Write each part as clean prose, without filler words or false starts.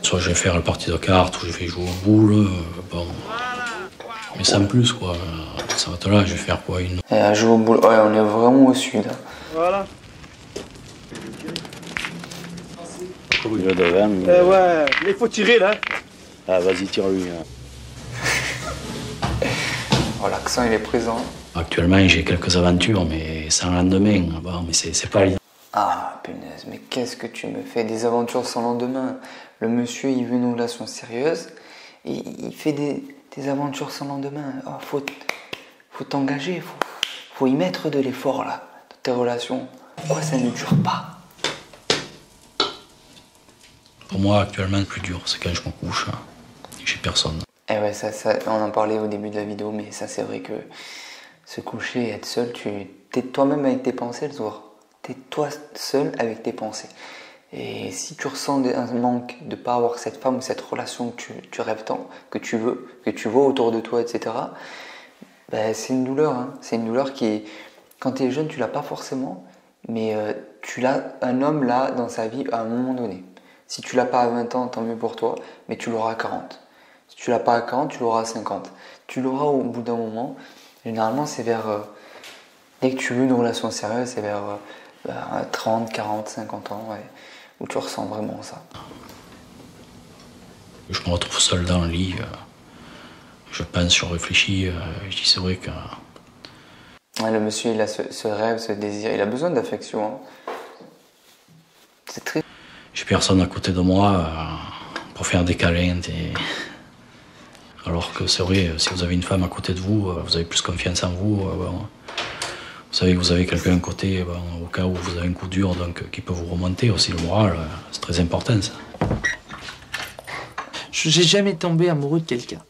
Soit je vais faire la partie de cartes, ou je vais jouer aux boules, bon. Mais sans plus, quoi. Ça va être là, je vais faire quoi une... Et à jouer aux boules, ouais, on est vraiment au sud. Voilà. Le devant. Ouais, mais il faut tirer là. Ah, vas-y, tire-lui. Oh, l'accent, il est présent. Actuellement, j'ai quelques aventures, mais sans lendemain. Bon, mais c'est pas évident. Ah, punaise, mais qu'est-ce que tu me fais? Des aventures sans lendemain. Le monsieur, il veut une relation sérieuse. Et il fait des aventures sans lendemain. Oh, faut t'engager, faut y mettre de l'effort, là, dans tes relations. Pourquoi ça ne dure pas? Pour moi, actuellement, le plus dur, c'est quand je me couche. J'ai personne. Eh ouais, ça, on en parlait au début de la vidéo, mais ça, c'est vrai que se coucher et être seul, t'es toi-même avec tes pensées le soir. T'es toi seul avec tes pensées. Et si tu ressens un manque de ne pas avoir cette femme ou cette relation que tu rêves tant, que tu vois autour de toi, etc., ben, c'est une douleur. Hein. C'est une douleur qui, quand tu es jeune, tu l'as pas forcément, mais tu l'as, un homme là dans sa vie à un moment donné. Si tu l'as pas à 20 ans, tant mieux pour toi, mais tu l'auras à 40. Si tu l'as pas à 40, tu l'auras à 50. Tu l'auras au bout d'un moment. Généralement, c'est vers... dès que tu veux une relation sérieuse, c'est vers 30, 40, 50 ans, ouais, où tu ressens vraiment ça. Je me retrouve seul dans le lit. Je pense, je réfléchis. Je dis, c'est vrai que... Ouais, le monsieur, il a ce rêve, ce désir. Il a besoin d'affection. Hein. C'est très... J'ai personne à côté de moi pour faire des câlins. Alors que c'est vrai, si vous avez une femme à côté de vous, vous avez plus confiance en vous. Bon, vous savez que vous avez quelqu'un à côté, bon, au cas où vous avez un coup dur, donc qui peut vous remonter aussi le moral. C'est très important, ça. J'ai jamais tombé amoureux de quelqu'un.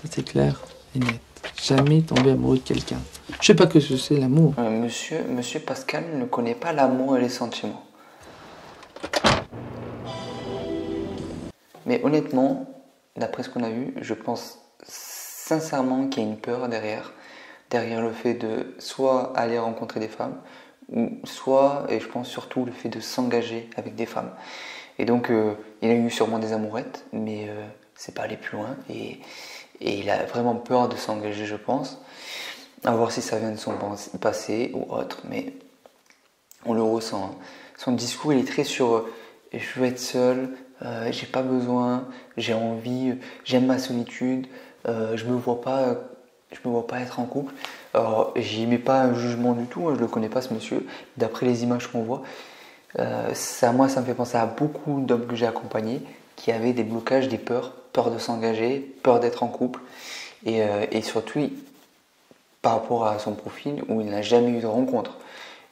Ça, c'est clair et net. Jamais tombé amoureux de quelqu'un. Je sais pas que c'est l'amour. Monsieur Pascal ne connaît pas l'amour et les sentiments. Mais honnêtement, d'après ce qu'on a vu, je pense sincèrement qu'il y a une peur derrière le fait de soit aller rencontrer des femmes, ou soit, et je pense surtout, le fait de s'engager avec des femmes. Et donc, il a eu sûrement des amourettes, mais c'est pas allé plus loin, et il a vraiment peur de s'engager, je pense. À voir si ça vient de son passé ou autre, mais on le ressent. Hein. Son discours, il est très sur je veux être seul, j'ai pas besoin, j'ai envie, j'aime ma solitude, je me vois pas être en couple. Alors, j'y mets pas un jugement du tout, hein, je le connais pas ce monsieur. D'après les images qu'on voit, moi ça me fait penser à beaucoup d'hommes que j'ai accompagnés qui avaient des blocages, des peurs de s'engager, peur d'être en couple, et surtout par rapport à son profil où il n'a jamais eu de rencontre.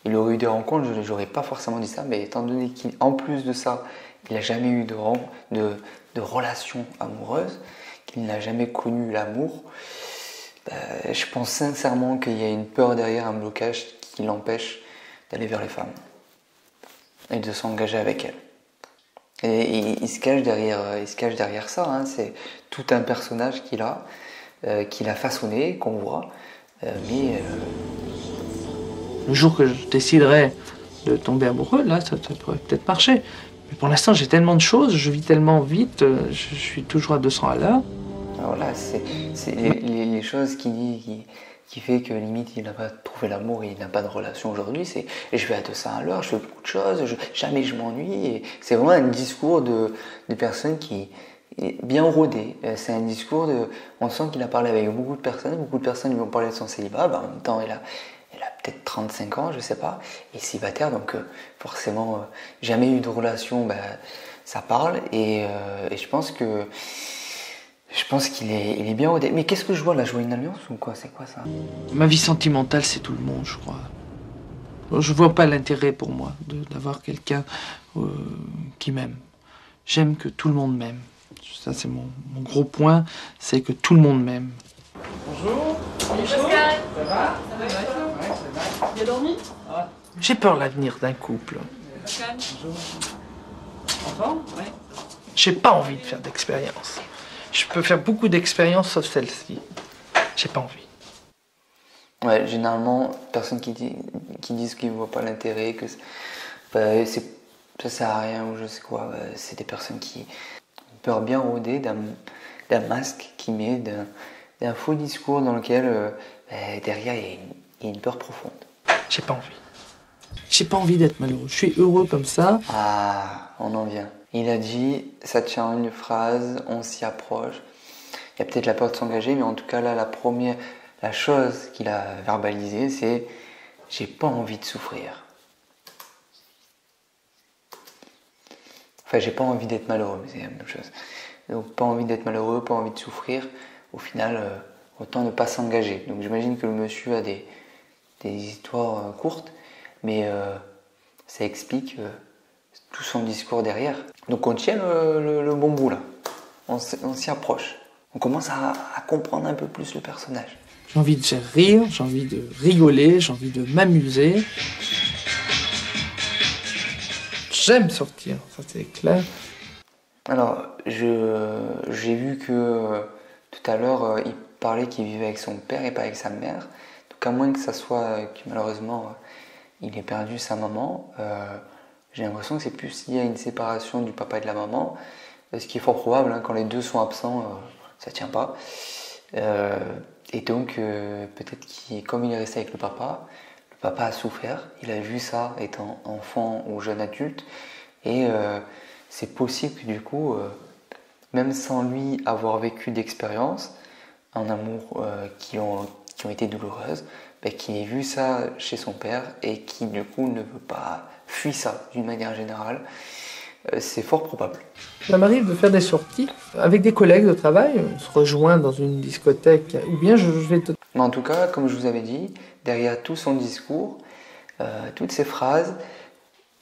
Il aurait eu des rencontres, je n'aurais pas forcément dit ça, mais étant donné qu'en plus de ça, il n'a jamais eu de relation amoureuse, qu'il n'a jamais connu l'amour, je pense sincèrement qu'il y a une peur derrière, un blocage qui l'empêche d'aller vers les femmes et de s'engager avec elles. Et il se cache derrière ça, hein. C'est tout un personnage qu'il a façonné, qu'on voit, mais... Le jour que je déciderai de tomber amoureux, là, ça pourrait peut-être marcher. Mais pour l'instant, j'ai tellement de choses, je vis tellement vite, je suis toujours à 200 à l'heure. Voilà, c'est les choses qui fait que limite il n'a pas trouvé l'amour et il n'a pas de relation aujourd'hui, c'est je vais à 200 à l'heure, je fais beaucoup de choses, jamais je m'ennuie. C'est vraiment un discours de personnes qui est bien rodé. C'est un discours on sent qu'il a parlé avec beaucoup de personnes lui ont parlé de son célibat, en même temps il a peut-être 35 ans, je sais pas, et célibataire, donc forcément jamais eu de relation, ça parle, et je pense qu'il est bien rodé. Mais qu'est-ce que je vois là? Je vois une alliance ou quoi? C'est quoi ça? Ma vie sentimentale, c'est tout le monde, je crois. Je vois pas l'intérêt pour moi d'avoir quelqu'un qui m'aime. J'aime que tout le monde m'aime. Ça, c'est mon gros point, c'est que tout le monde m'aime. Bonjour. Pascal. Ça va? Ça va et toi? Ouais, ça va. Bien dormi? J'ai peur de l'avenir d'un couple. Pascal. Bonjour. Enfant? Ouais. J'ai pas envie de faire d'expérience. Je peux faire beaucoup d'expériences sauf celle-ci. J'ai pas envie. Ouais, généralement, personnes qui disent qu'ils ne voient pas l'intérêt, que ça sert à rien ou je sais quoi. C'est des personnes qui ont une peur bien rodée d'un masque qui met, d'un faux discours dans lequel derrière il y a une peur profonde. J'ai pas envie. J'ai pas envie d'être malheureux. Je suis heureux comme ça. Ah, on en vient. Il a dit, ça tient en une phrase, on s'y approche. Il y a peut-être la peur de s'engager, mais en tout cas là, la chose qu'il a verbalisée, c'est « j'ai pas envie de souffrir ». Enfin, j'ai pas envie d'être malheureux, mais c'est la même chose. Donc pas envie d'être malheureux, pas envie de souffrir. Au final, autant ne pas s'engager. Donc j'imagine que le monsieur a des histoires courtes, mais ça explique tout son discours derrière. Donc on tient le bon bout là. On s'y approche. On commence à comprendre un peu plus le personnage. J'ai envie de faire rire, j'ai envie de rigoler, j'ai envie de m'amuser. J'aime sortir, ça c'est clair. Alors, j'ai vu que tout à l'heure, il parlait qu'il vivait avec son père et pas avec sa mère. Donc à moins que ça soit que malheureusement il ait perdu sa maman, j'ai l'impression que c'est plus s'il y a une séparation du papa et de la maman, ce qui est fort probable, hein, quand les deux sont absents, ça tient pas. Et donc peut-être comme il est resté avec le papa a souffert, il a vu ça étant enfant ou jeune adulte, et c'est possible que du coup, même sans lui avoir vécu d'expérience, en amour qui ont été douloureuses, qu'il ait vu ça chez son père et qui du coup ne veut pas fuir ça d'une manière générale. C'est fort probable. Ça m'arrive de faire des sorties avec des collègues de travail, on se rejoint dans une discothèque, ou bien je vais... Mais en tout cas, comme je vous avais dit, derrière tout son discours, toutes ces phrases,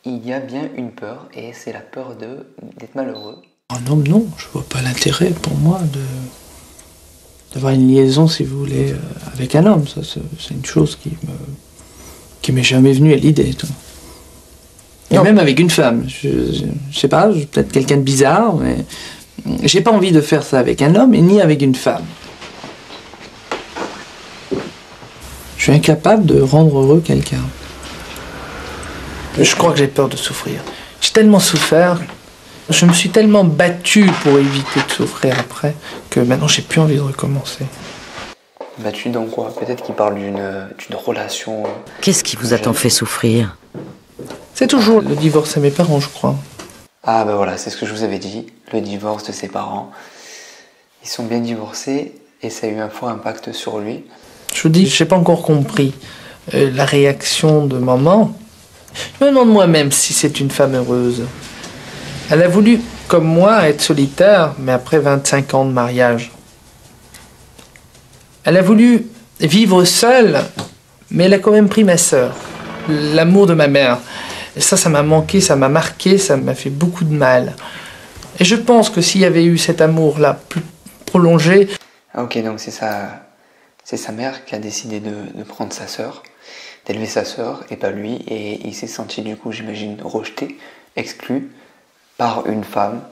il y a bien une peur, et c'est la peur d'être malheureux. Un homme, non, je vois pas l'intérêt pour moi d'avoir une liaison, si vous voulez, avec un homme. Ça, c'est une chose qui m'est jamais venue à l'idée. Et même avec une femme. Je sais pas, je suis peut-être quelqu'un de bizarre, mais j'ai pas envie de faire ça avec un homme et ni avec une femme. Je suis incapable de rendre heureux quelqu'un. Je crois que j'ai peur de souffrir. J'ai tellement souffert, je me suis tellement battu pour éviter de souffrir après, que maintenant j'ai plus envie de recommencer. Battu dans quoi? Peut-être qu'il parle d'une relation... Qu'est-ce qui vous a tant fait souffrir? C'est toujours le divorce de mes parents, je crois. Ah ben voilà, c'est ce que je vous avais dit, le divorce de ses parents. Ils sont bien divorcés et ça a eu un fort impact sur lui. Je vous dis, je n'ai pas encore compris la réaction de maman. Je me demande moi-même si c'est une femme heureuse. Elle a voulu, comme moi, être solitaire, mais après 25 ans de mariage. Elle a voulu vivre seule, mais elle a quand même pris ma sœur. L'amour de ma mère. Et ça m'a manqué, ça m'a marqué, ça m'a fait beaucoup de mal. Et je pense que s'il y avait eu cet amour-là plus prolongé... Ok, donc c'est sa mère qui a décidé de prendre sa sœur, d'élever sa sœur, et pas lui, et il s'est senti du coup, j'imagine, rejeté, exclu par une femme,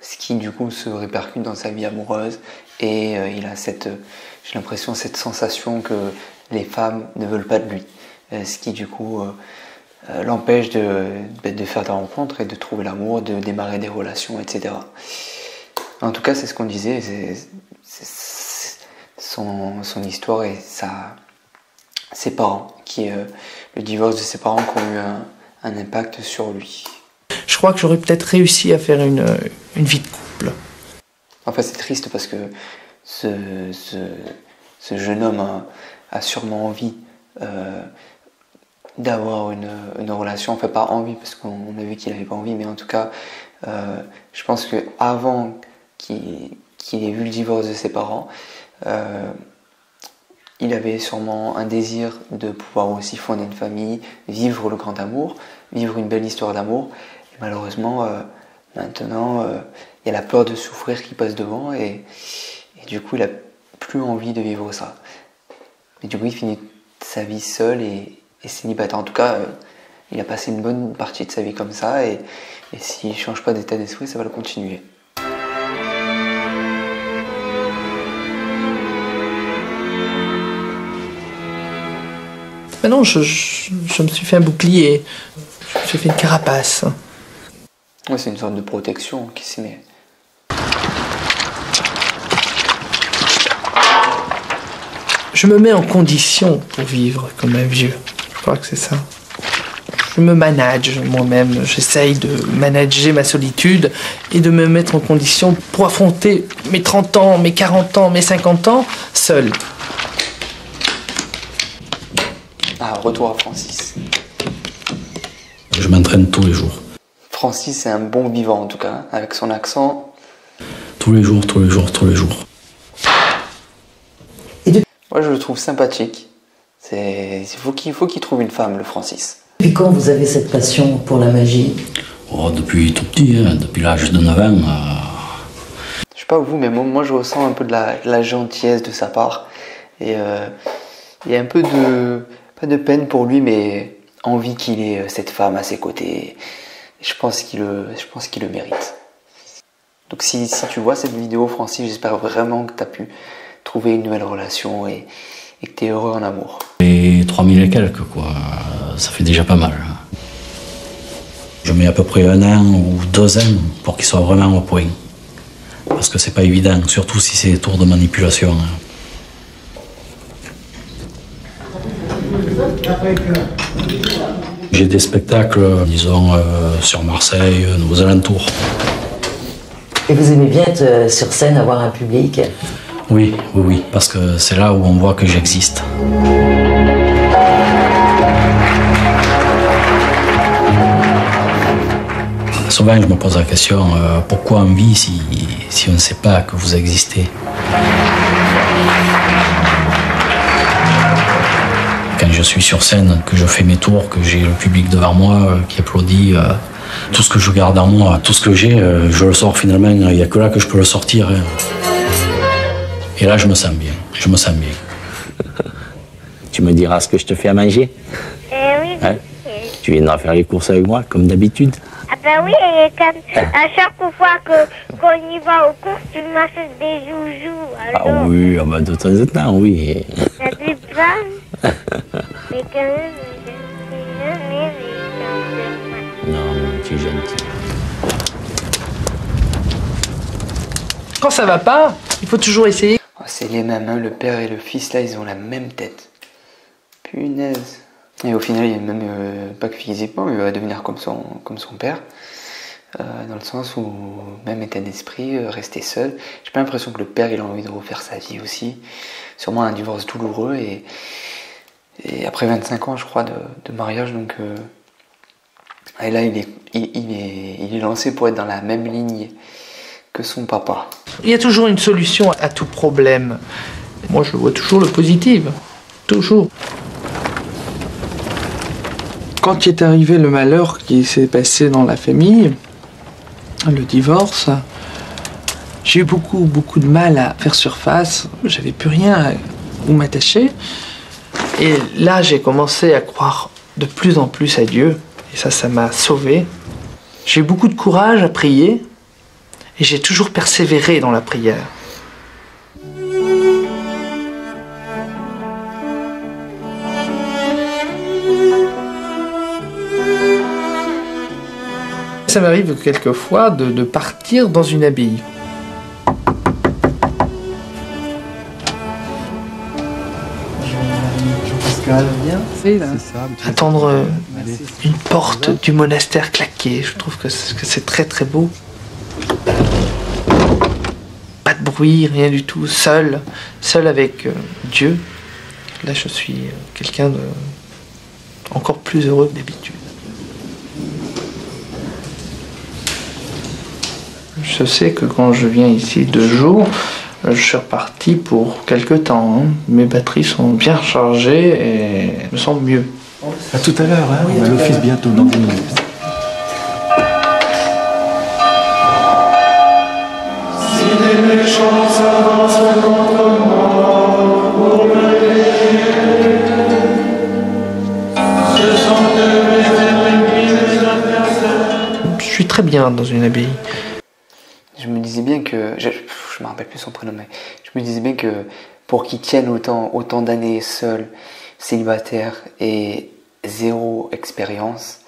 ce qui du coup se répercute dans sa vie amoureuse, et il a j'ai l'impression, cette sensation que les femmes ne veulent pas de lui, ce qui du coup l'empêche de faire des rencontres et de trouver l'amour, de démarrer des relations, etc. En tout cas, c'est ce qu'on disait, c'est son histoire et ses parents, le divorce de ses parents qui ont eu un impact sur lui. Je crois que j'aurais peut-être réussi à faire une vie de couple. Enfin, c'est triste parce que ce jeune homme a sûrement envie d'avoir une relation, enfin pas envie parce qu'on a vu qu'il n'avait pas envie, mais en tout cas, je pense qu'avant qu'il ait vu le divorce de ses parents, il avait sûrement un désir de pouvoir aussi fonder une famille, vivre le grand amour, vivre une belle histoire d'amour. Et malheureusement, maintenant, il y a la peur de souffrir qui passe devant et du coup, il n'a plus envie de vivre ça. Et du coup, il finit sa vie seul et célibataire. En tout cas, il a passé une bonne partie de sa vie comme ça et s'il ne change pas d'état d'esprit, ça va le continuer. Maintenant, je me suis fait un bouclier, je me suis fait une carapace. Ouais, c'est une sorte de protection qui s'y met. Je me mets en condition pour vivre comme un vieux. Je crois que c'est ça. Je me manage moi-même. J'essaye de manager ma solitude et de me mettre en condition pour affronter mes 30 ans, mes 40 ans, mes 50 ans, seul. Ah, retour à Francis. Je m'entraîne tous les jours. Francis, c'est un bon vivant en tout cas, avec son accent. Tous les jours, tous les jours, tous les jours. Moi, je le trouve sympathique. Il faut qu'il trouve une femme, le Francis. Depuis quand vous avez cette passion pour la magie? Oh, depuis tout petit, hein, depuis l'âge de 9 ans. Je sais pas vous, mais moi je ressens un peu de la gentillesse de sa part. Et il y a un peu de, pas de peine pour lui, mais envie qu'il ait cette femme à ses côtés. Je pense qu'il le mérite. Donc si tu vois cette vidéo, Francis, j'espère vraiment que tu as pu trouver une nouvelle relation et que tu es heureux en amour. Et 3000 et quelques, quoi. Ça fait déjà pas mal. Je mets à peu près 1 an ou 2 ans pour qu'il soit vraiment au point. Parce que c'est pas évident, surtout si c'est des tours de manipulation. J'ai des spectacles, disons, sur Marseille, aux alentours. Et vous aimez bien être sur scène, avoir un public? Oui, oui, oui, parce que c'est là où on voit que j'existe. Souvent, je me pose la question, pourquoi on vit si on ne sait pas que vous existez? Quand je suis sur scène, que je fais mes tours, que j'ai le public devant moi qui applaudit, tout ce que je garde en moi, tout ce que j'ai, je le sors finalement, il n'y a que là que je peux le sortir. Et là, je me sens bien, je me sens bien. Tu me diras ce que je te fais à manger? Oui. Hein? Tu viendras faire les courses avec moi, comme d'habitude? Ah ben oui, et comme à chaque fois qu'on y va aux courses, tu m'achètes des joujoux. Alors, Ah oui, ah bah de temps en temps, oui. ça te plaît? Mais quand même, je ne sais jamais méchante de moi. Non, tu es gentil. Quand ça va pas, il faut toujours essayer. Oh, c'est les mêmes, hein, le père et le fils, là, ils ont la même tête. Punaise. Et au final, il est même pas que physiquement, il va devenir comme son père. Dans le sens où, même état d'esprit, rester seul. J'ai pas l'impression que le père, il a envie de refaire sa vie aussi. Sûrement un divorce douloureux et après 25 ans, je crois, de mariage, donc... et là, il est lancé pour être dans la même ligne que son papa. Il y a toujours une solution à tout problème. Moi, je vois toujours le positif. Toujours. Quand il est arrivé le malheur qui s'est passé dans la famille, le divorce, j'ai eu beaucoup de mal à faire surface. J'avais plus rien où m'attacher. Et là, j'ai commencé à croire de plus en plus à Dieu. Et ça m'a sauvé. J'ai eu beaucoup de courage à prier. Et j'ai toujours persévéré dans la prière. Ça m'arrive quelquefois de partir dans une abbaye. Attendre une porte du monastère claquer, je trouve que c'est très beau. Pas de bruit, rien du tout, seul avec Dieu. Là, je suis quelqu'un de encore plus heureux que d'habitude. Je sais que quand je viens ici 2 jours, je suis reparti pour quelques temps. Mes batteries sont bien rechargées et je me sens mieux. À tout à l'heure, hein, on a l'office bientôt dans 10 minutes. Je suis très bien dans une abbaye. Je me disais bien que... Je me rappelle plus son prénom, mais je me disais bien que pour qu'il tienne autant d'années seul, célibataire et 0 expérience,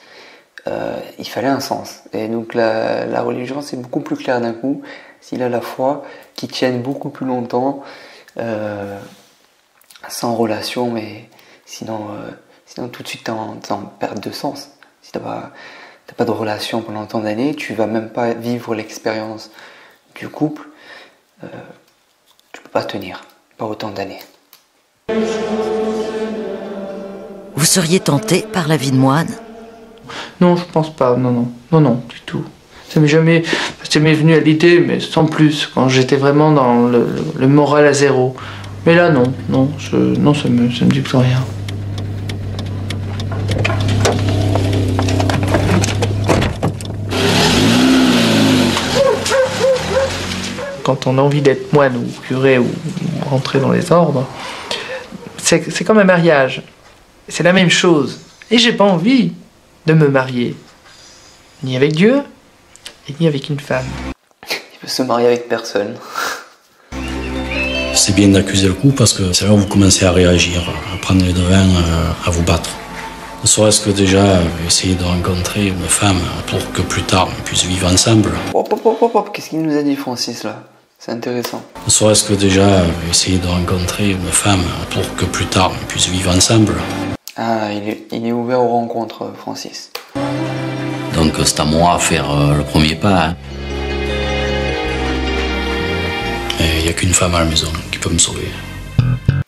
il fallait un sens. Et donc la religion, c'est beaucoup plus clair d'un coup. S'il a la foi, qui tienne beaucoup plus longtemps, sans relation, mais sinon tout de suite t'es en perte de sens. Si t'as pas de relation pendant tant d'années, tu vas même pas vivre l'expérience du couple, tu peux pas tenir, pas autant d'années. Vous seriez tenté par la vie de moine? Non, je pense pas, non, du tout. Ça m'est venu à l'idée, mais sans plus, quand j'étais vraiment dans le moral à zéro. Mais là, non, ça me dit plus rien. Quand on a envie d'être moine ou curé ou rentrer dans les ordres, c'est comme un mariage. C'est la même chose. Et j'ai pas envie de me marier. Ni avec Dieu, et ni avec une femme. Il peut se marier avec personne. C'est bien d'accuser le coup parce que c'est là où vous commencez à réagir, à prendre les devants, à vous battre. Ne serait-ce que déjà essayer de rencontrer une femme pour que plus tard on puisse vivre ensemble. Hop, qu'est-ce qu'il nous a dit Francis là? C'est intéressant. Ne serait-ce que déjà essayer de rencontrer une femme pour que plus tard on puisse vivre ensemble. Ah, il est ouvert aux rencontres, Francis. Donc c'est à moi à faire le premier pas. Hein. Et il n'y a qu'une femme à la maison qui peut me sauver.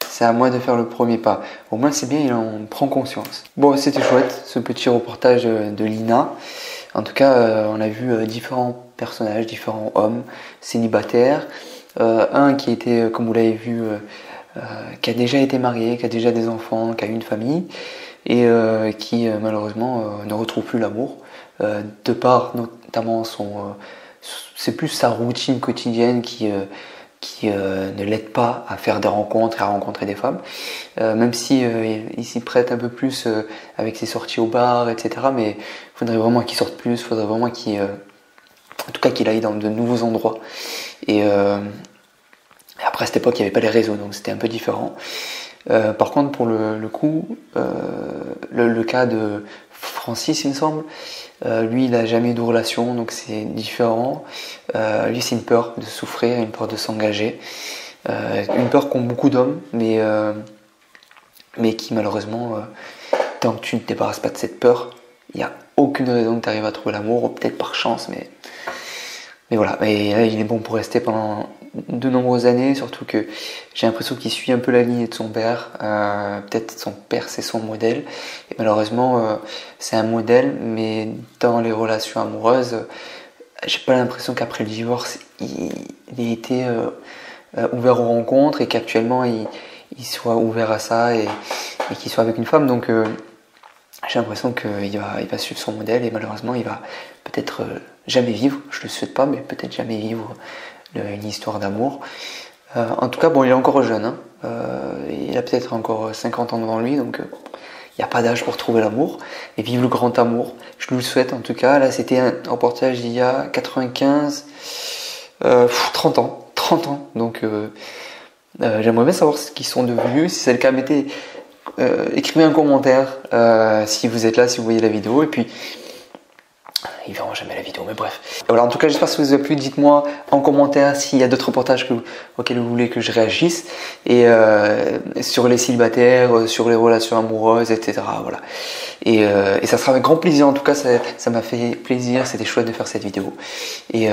C'est à moi de faire le premier pas. Au moins c'est bien, il en prend conscience. Bon, c'était chouette, ce petit reportage de Lina. En tout cas, on a vu différents personnages, différents hommes célibataires. Un qui était, comme vous l'avez vu, qui a déjà été marié, qui a déjà des enfants, qui a une famille, et qui malheureusement ne retrouve plus l'amour, de par notamment c'est plus sa routine quotidienne qui ne l'aide pas à faire des rencontres et à rencontrer des femmes, même si il s'y prête un peu plus avec ses sorties au bar, etc. Mais il faudrait vraiment qu'il sorte plus, il faudrait vraiment qu'il aille dans de nouveaux endroits. Et après, à cette époque, il n'y avait pas les réseaux, donc c'était un peu différent. Par contre, pour le coup, le cas de Francis, il me semble, lui, il n'a jamais eu de relation, donc c'est différent. Lui, c'est une peur de souffrir, une peur de s'engager. Une peur qu'ont beaucoup d'hommes, mais qui malheureusement, tant que tu ne te débarrasses pas de cette peur, il n'y a aucune raison que tu arrives à trouver l'amour, peut-être par chance, mais voilà. Et là, il est bon pour rester pendant de nombreuses années, surtout que j'ai l'impression qu'il suit un peu la lignée de son père. Peut-être son père, c'est son modèle. Et malheureusement, c'est un modèle, mais dans les relations amoureuses, j'ai pas l'impression qu'après le divorce, il ait été ouvert aux rencontres et qu'actuellement, il soit ouvert à ça et qu'il soit avec une femme. Donc, j'ai l'impression qu'il va suivre son modèle et malheureusement, il va peut-être jamais vivre, je le souhaite pas, mais peut-être jamais vivre une histoire d'amour. En tout cas, bon, il est encore jeune, hein. Il a peut-être encore 50 ans devant lui, donc il n'y a pas d'âge pour trouver l'amour et vivre le grand amour. Je nous le souhaite en tout cas. Là, c'était un reportage d'il y a 30 ans. Donc, j'aimerais bien savoir ce qu'ils sont devenus. Si c'est le cas, écrivez un commentaire si vous êtes là, si vous voyez la vidéo, et puis ils verront jamais la vidéo, mais bref. Voilà, en tout cas, j'espère que ça vous a plu. Dites-moi en commentaire s'il y a d'autres reportages auxquels vous voulez que je réagisse, et sur les célibataires, sur les relations amoureuses, etc. Voilà. Et ça sera avec grand plaisir. En tout cas, ça m'a fait plaisir. C'était chouette de faire cette vidéo, et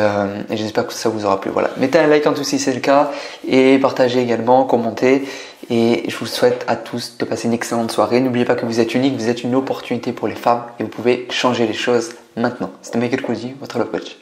j'espère que ça vous aura plu. Voilà. Mettez un like en tout si c'est le cas, et partagez également, commentez. Et je vous souhaite à tous de passer une excellente soirée. N'oubliez pas que vous êtes unique, vous êtes une opportunité pour les femmes et vous pouvez changer les choses maintenant. C'était Michael Cozy, votre love coach.